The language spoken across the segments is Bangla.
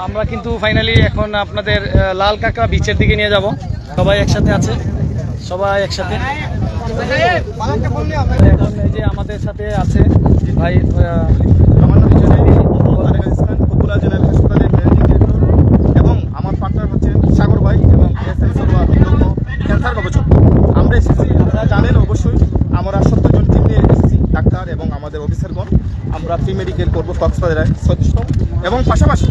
আমরা কিন্তু ফাইনালি এখন আপনাদের লাল কাঁকড়া বিচের দিকে নিয়ে যাব। সবাই একসাথে আছে, সবাই একসাথে। এখন এই যে আমাদের সাথে আছে ভাই, আমার নাম হচ্ছে পপুলার জেনারেল হাসপাতালের ম্যানেজিং ডিরেক্টর এবং আমার পার্টনার হচ্ছেন সাগর ভাই এবং ক্যান্সার গবেষক। আমরা এসেছি, আপনারা জানেন অবশ্যই, আমরা 70 জন টিম নিয়ে এসেছি, ডাক্তার এবং আমাদের অফিসারগণ। আমরা ফ্রি মেডিকেল করবো কক্সবাজারে 36 এবং পাশাপাশি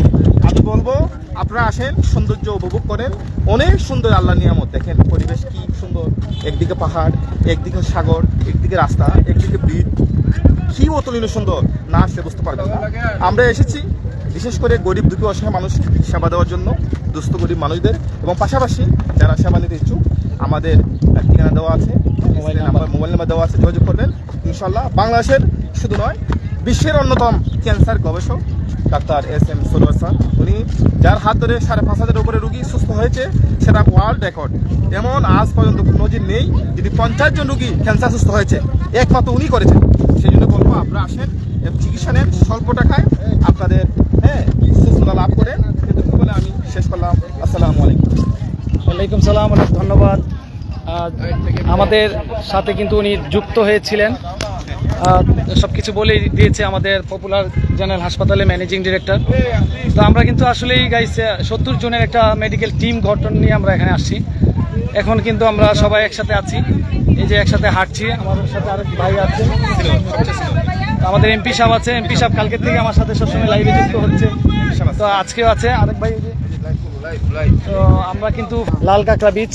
আমি বলবো আপনারা আসেন, সৌন্দর্য উপভোগ করেন। অনেক সুন্দর আল্লাহ নিয়ামত, দেখেন পরিবেশ কি সুন্দর, একদিকে পাহাড়, একদিকে সাগর, একদিকে রাস্তা, একদিকে ব্রিজ, কি অতুলনীয় সুন্দর, না আসলে বুঝতে পারবেন না। আমরা এসেছি বিশেষ করে গরিব দুঃখী অসহায় মানুষ সেবা দেওয়ার জন্য, দুস্থ গরিব মানুষদের, এবং পাশাপাশি যারা সেবা নিতে ইচ্ছুক আমাদের ঠিকানা দেওয়া আছে, মোবাইল নাম্বার দেওয়া আছে, যোগাযোগ করবেন ইনশাল্লাহ। বাংলাদেশের শুধু নয়, বিশ্বের অন্যতম ক্যান্সার গবেষক ডাক্তার SM সরোয়ার স্যার, উনি যার হাত ধরে 5,500-এর উপরে রুগী সুস্থ হয়েছে, সেটা ওয়ার্ল্ড রেকর্ড। এমন আজ পর্যন্ত নজির নেই যদি 50 জন রুগী ক্যান্সার সুস্থ হয়েছে, একমাত্র উনি করেছেন। সেই জন্য বলবো আপনারা আসেন এবং চিকিৎসা নেন স্বল্প টাকায়, আপনাদের সুস্থতা লাভ করেন। এটুকু বলে আমি শেষ করলাম। আসসালামু আলাইকুম। ওয়ালাইকুম সালাম, অনেক ধন্যবাদ। আমাদের সাথে কিন্তু উনি যুক্ত হয়েছিলেন, সব কিছু বলেই দিয়েছে আমাদের পপুলার জেনারেল হাসপাতালে ম্যানেজিং ডিরেক্টর। তো আমরা কিন্তু আসলেই গাইস 70 জনের একটা মেডিকেল টিম গঠন নিয়ে আমরা এখানে আসছি। এখন কিন্তু আমরা সবাই একসাথে আছি, এই যে একসাথে হাঁটছি। আমাদের সাথে আরেক ভাই আছে, আমাদের MP সাহেব আছে। MP সাহেব কালকের থেকে আমার সাথে সবসময় লাইভে যুক্ত হচ্ছে, তো আজকেও আছে আরেক ভাই। তো আমরা কিন্তু লাল কাঁকড়া বিচ,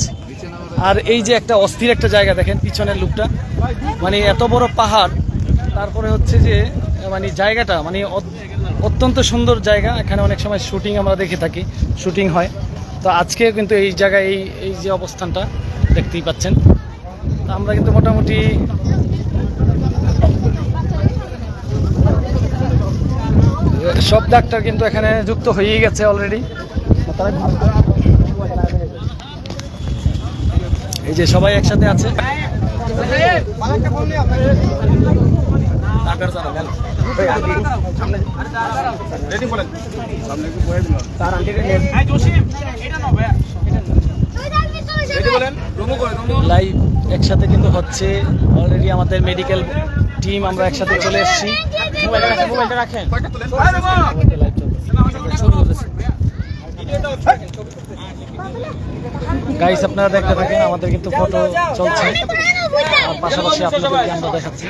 আর এই যে একটা অস্থির একটা জায়গা দেখেন পিছনের লুকটা, মানে এত বড় পাহাড়, তারপরে হচ্ছে যে মানে জায়গাটা মানে অত্যন্ত সুন্দর জায়গা। এখানে অনেক সময় শুটিং আমরা দেখে থাকি, শুটিং হয়। তো আজকে কিন্তু এই জায়গায় এই যে অবস্থানটা দেখতেই পাচ্ছেন। আমরা কিন্তু মোটামুটি সব ডাক্তার কিন্তু এখানে যুক্ত হয়েই গেছে অলরেডি। এই যে সবাই একসাথে আছে। লাইভ একসাথে কিন্তু হচ্ছে অলরেডি, আমাদের মেডিকেল টিম আমরা একসাথে চলে এসেছি। গাইস আপনারা দেখতে থাকেন, আমাদের কিন্তু ফটো চলছে, আর পাশাপাশি আপনাদেরকে আমরা দেখাচ্ছি।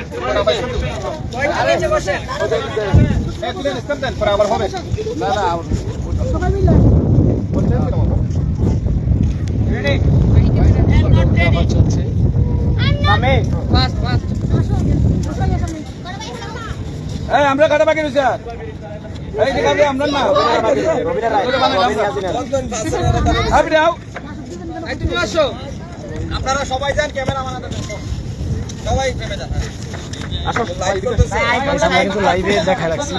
চলছে আমরা কাটা বাকি রয়েছে, আমরা না আপনারা সবাই যান, ক্যামেরা সবাই কিন্তু লাইভে দেখা রাখছি।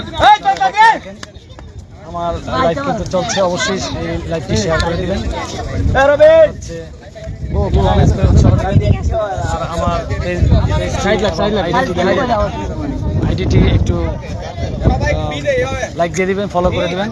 আমার লাইভ কিন্তু চলছে, অবশ্যই এই লাইভটি শেয়ার করে দিবেন। আর আমার আইডিটি একটু লাইক দিয়ে দিবেন, ফলো করে দিবেন।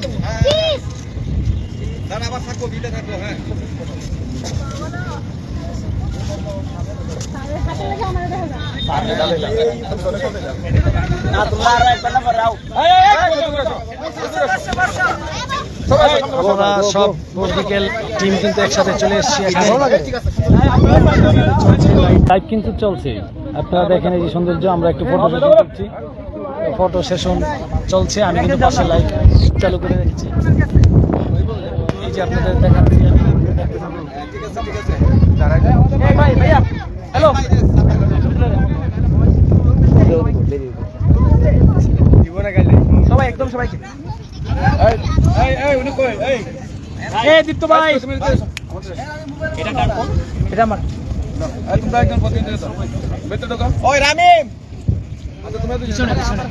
আমরা সব মেডিকেল টিম কিন্তু একসাথে চলে এসেছি। লাইভ কিন্তু চলছে, আপনারা দেখেন এই যে সৌন্দর্য। আমরা একটু ফটো সেশন করছি, ফটো সেশন চলছে। আমি কিন্তু পাশে লাইভ চালু করে রেখেছি, এই যে আপনাদের দেখাচ্ছি। হ্যালো, সবাই একদম সবাইকে দীপ্ত ভাই, এটা আমার তোমরা একজন প্রতিনিধি ভেতরে ঢোকো। ওই রামিম, আচ্ছা তোমরা পিছনে পিছনে